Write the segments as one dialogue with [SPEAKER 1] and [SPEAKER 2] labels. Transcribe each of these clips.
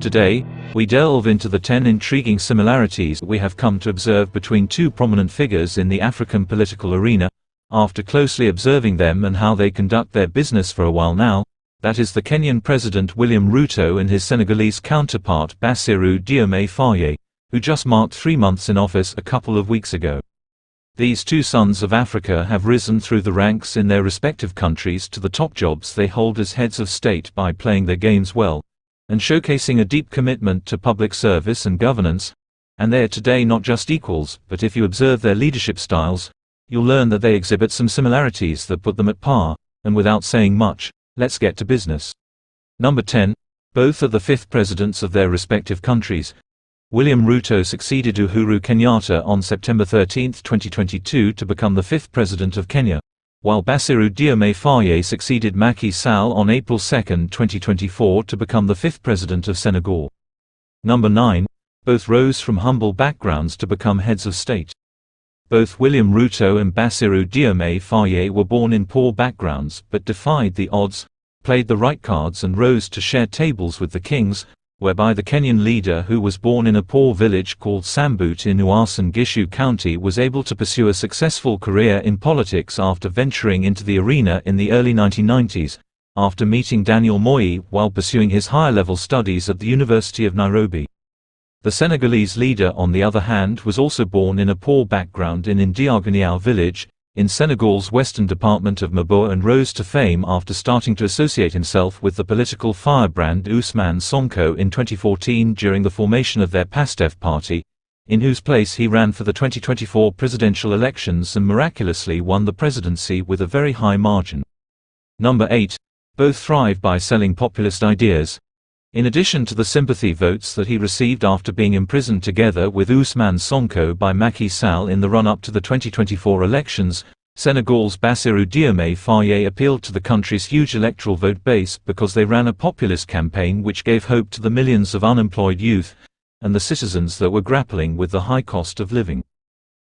[SPEAKER 1] Today, we delve into the 10 intriguing similarities we have come to observe between two prominent figures in the African political arena, after closely observing them and how they conduct their business for a while now. That is the Kenyan President William Ruto and his Senegalese counterpart Bassirou Diomaye Faye, who just marked 3 months in office a couple of weeks ago. These two sons of Africa have risen through the ranks in their respective countries to the top jobs they hold as heads of state by playing their games well, and showcasing a deep commitment to public service and governance. And they are today not just equals, but if you observe their leadership styles, you'll learn that they exhibit some similarities that put them at par. And without saying much, let's get to business. Number 10. Both are the fifth presidents of their respective countries. William Ruto succeeded Uhuru Kenyatta on September 13, 2022 to become the fifth president of Kenya, while Bassirou Diomaye Faye succeeded Macky Sall on April 2, 2024 to become the fifth president of Senegal. Number 9. Both rose from humble backgrounds to become heads of state. Both William Ruto and Bassirou Diomaye Faye were born in poor backgrounds but defied the odds, played the right cards and rose to share tables with the kings, whereby the Kenyan leader who was born in a poor village called Sambut in Uasin Gishu County was able to pursue a successful career in politics after venturing into the arena in the early 1990s, after meeting Daniel Moi while pursuing his higher-level studies at the University of Nairobi. The Senegalese leader, on the other hand, was also born in a poor background in Ndiaganiao village, in Senegal's western department of Mabo, and rose to fame after starting to associate himself with the political firebrand Ousmane Sonko in 2014 during the formation of their PASTEF party, in whose place he ran for the 2024 presidential elections and miraculously won the presidency with a very high margin. Number 8. Both thrive by selling populist ideas. In addition to the sympathy votes that he received after being imprisoned together with Ousmane Sonko by Macky Sall in the run-up to the 2024 elections, Senegal's Bassirou Diomaye Faye appealed to the country's huge electoral vote base because they ran a populist campaign which gave hope to the millions of unemployed youth and the citizens that were grappling with the high cost of living.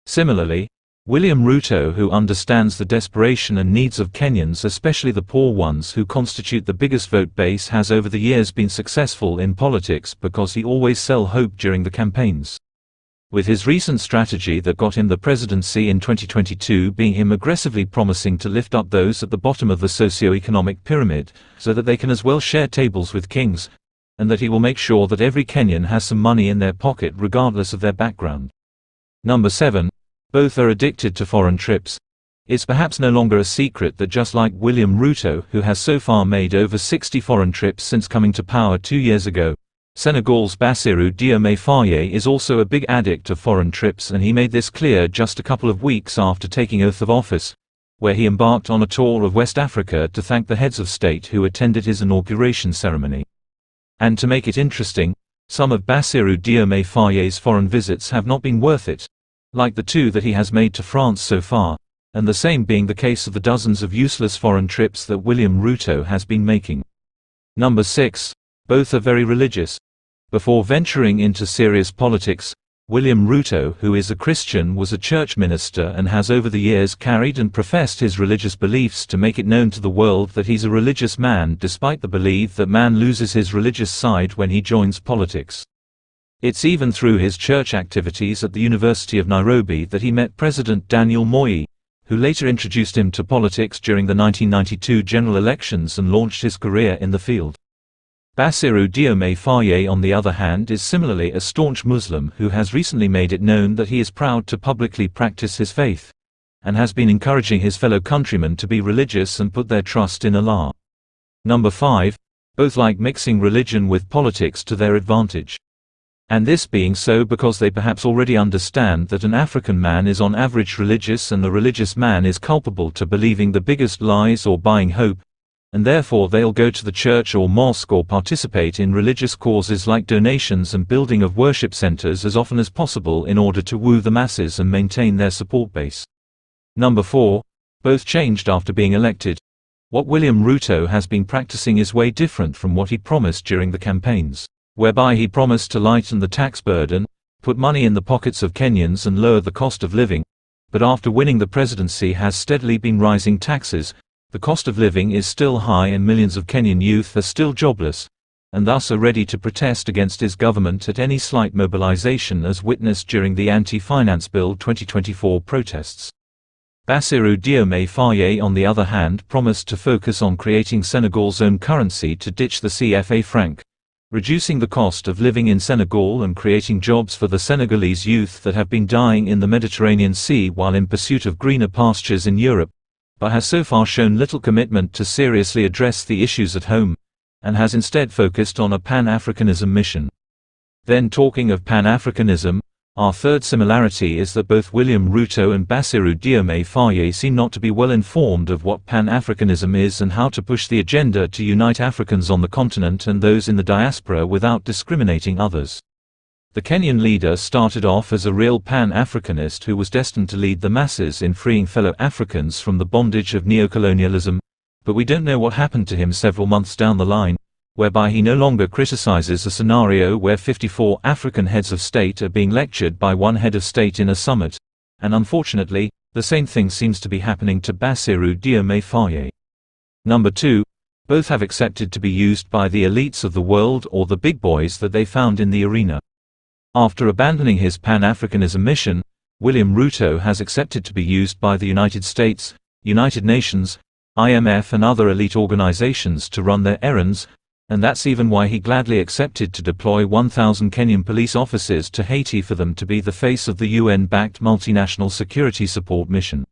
[SPEAKER 1] Similarly, William Ruto, who understands the desperation and needs of Kenyans, especially the poor ones who constitute the biggest vote base, has over the years been successful in politics because he always sell hope during the campaigns. With his recent strategy that got him the presidency in 2022 being him aggressively promising to lift up those at the bottom of the socio-economic pyramid, so that they can as well share tables with kings, and that he will make sure that every Kenyan has some money in their pocket regardless of their background. Number 7. Both are addicted to foreign trips. It's perhaps no longer a secret that just like William Ruto, who has so far made over 60 foreign trips since coming to power 2 years ago, Senegal's Bassirou Diomaye Faye is also a big addict of foreign trips, and he made this clear just a couple of weeks after taking oath of office, where he embarked on a tour of West Africa to thank the heads of state who attended his inauguration ceremony. And to make it interesting, some of Bassirou Diomaye Faye's foreign visits have not been worth it, like the 2 that he has made to France so far, and the same being the case of the dozens of useless foreign trips that William Ruto has been making. Number 6. Both are very religious. Before venturing into serious politics, William Ruto, who is a Christian, was a church minister and has over the years carried and professed his religious beliefs to make it known to the world that he's a religious man, despite the belief that man loses his religious side when he joins politics. It's even through his church activities at the University of Nairobi that he met President Daniel Moi, who later introduced him to politics during the 1992 general elections and launched his career in the field. Bassirou Diomaye Faye, on the other hand, is similarly a staunch Muslim who has recently made it known that he is proud to publicly practice his faith, and has been encouraging his fellow countrymen to be religious and put their trust in Allah. Number 5. Both like mixing religion with politics to their advantage. And this being so because they perhaps already understand that an African man is on average religious and the religious man is culpable to believing the biggest lies or buying hope, and therefore they'll go to the church or mosque or participate in religious causes like donations and building of worship centers as often as possible in order to woo the masses and maintain their support base. Number 4. Both changed after being elected. What William Ruto has been practicing is way different from what he promised during the campaigns, whereby he promised to lighten the tax burden, put money in the pockets of Kenyans and lower the cost of living, but after winning the presidency has steadily been rising taxes, the cost of living is still high and millions of Kenyan youth are still jobless, and thus are ready to protest against his government at any slight mobilization, as witnessed during the Anti-Finance Bill 2024 protests. Bassirou Diomaye Faye, on the other hand, promised to focus on creating Senegal's own currency to ditch the CFA franc, reducing the cost of living in Senegal and creating jobs for the Senegalese youth that have been dying in the Mediterranean Sea while in pursuit of greener pastures in Europe, but has so far shown little commitment to seriously address the issues at home, and has instead focused on a Pan-Africanism mission. Then, talking of Pan-Africanism, our third similarity is that both William Ruto and Bassirou Diomaye Faye seem not to be well informed of what Pan-Africanism is and how to push the agenda to unite Africans on the continent and those in the diaspora without discriminating others. The Kenyan leader started off as a real Pan-Africanist who was destined to lead the masses in freeing fellow Africans from the bondage of neocolonialism, but we don't know what happened to him several months down the line, whereby he no longer criticizes a scenario where 54 African heads of state are being lectured by one head of state in a summit, and unfortunately, the same thing seems to be happening to Bassirou Diomaye Faye. Number 2, both have accepted to be used by the elites of the world or the big boys that they found in the arena. After abandoning his Pan-Africanism mission, William Ruto has accepted to be used by the United States, United Nations, IMF and other elite organizations to run their errands, and that's even why he gladly accepted to deploy 1,000 Kenyan police officers to Haiti for them to be the face of the UN-backed multinational security support mission.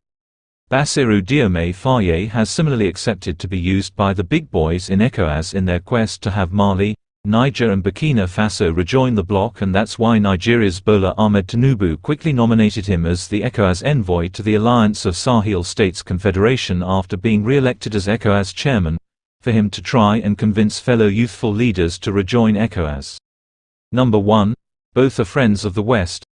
[SPEAKER 1] Bassirou Diomaye Faye has similarly accepted to be used by the big boys in ECOWAS in their quest to have Mali, Niger and Burkina Faso rejoin the bloc, and that's why Nigeria's Bola Ahmed Tinubu quickly nominated him as the ECOWAS envoy to the Alliance of Sahel States Confederation after being re-elected as ECOWAS chairman, for him to try and convince fellow youthful leaders to rejoin ECOWAS. Number 1, both are friends of the West.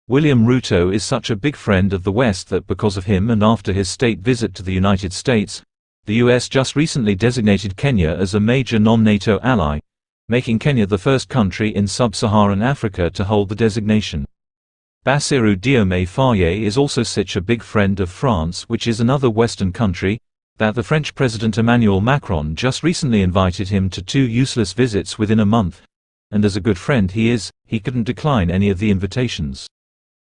[SPEAKER 1] William Ruto is such a big friend of the West that because of him and after his state visit to the United States, the US just recently designated Kenya as a major non-NATO ally, making Kenya the first country in sub-Saharan Africa to hold the designation. Bassirou Diomaye Faye is also such a big friend of France, which is another Western country, that the French President Emmanuel Macron just recently invited him to 2 useless visits within a month, and as a good friend he couldn't decline any of the invitations.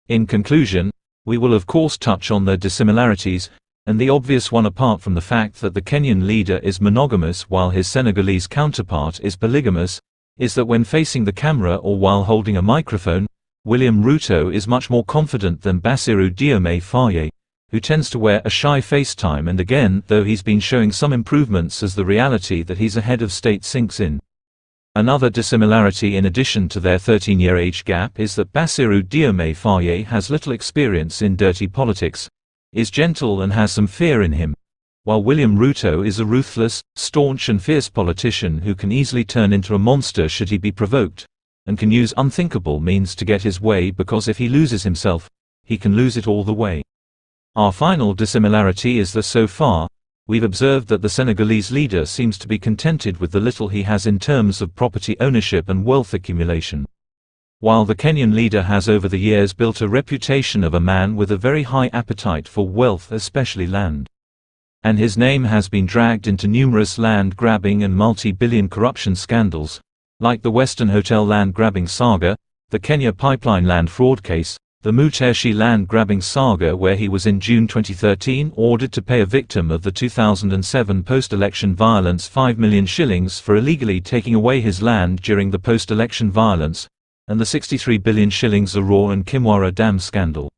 [SPEAKER 1] In conclusion, we will of course touch on their dissimilarities, and the obvious one, apart from the fact that the Kenyan leader is monogamous while his Senegalese counterpart is polygamous, is that when facing the camera or while holding a microphone, William Ruto is much more confident than Bassirou Diomaye Faye, who tends to wear a shy face time and again, though he's been showing some improvements as the reality that he's a head of state sinks in. Another dissimilarity in addition to their 13-year age gap is that Bassirou Diomaye Faye has little experience in dirty politics, is gentle and has some fear in him, while William Ruto is a ruthless, staunch and fierce politician who can easily turn into a monster should he be provoked, and can use unthinkable means to get his way, because if he loses himself, he can lose it all the way. Our final dissimilarity is that so far, we've observed that the Senegalese leader seems to be contented with the little he has in terms of property ownership and wealth accumulation, while the Kenyan leader has over the years built a reputation of a man with a very high appetite for wealth, especially land. And his name has been dragged into numerous land-grabbing and multi-billion corruption scandals, like the Western Hotel land-grabbing saga, the Kenya pipeline land fraud case, the Muteshi land-grabbing saga, where he was in June 2013 ordered to pay a victim of the 2007 post-election violence 5 million shillings for illegally taking away his land during the post-election violence, and the 63 billion shillings Aurora and Kimwara Dam scandal.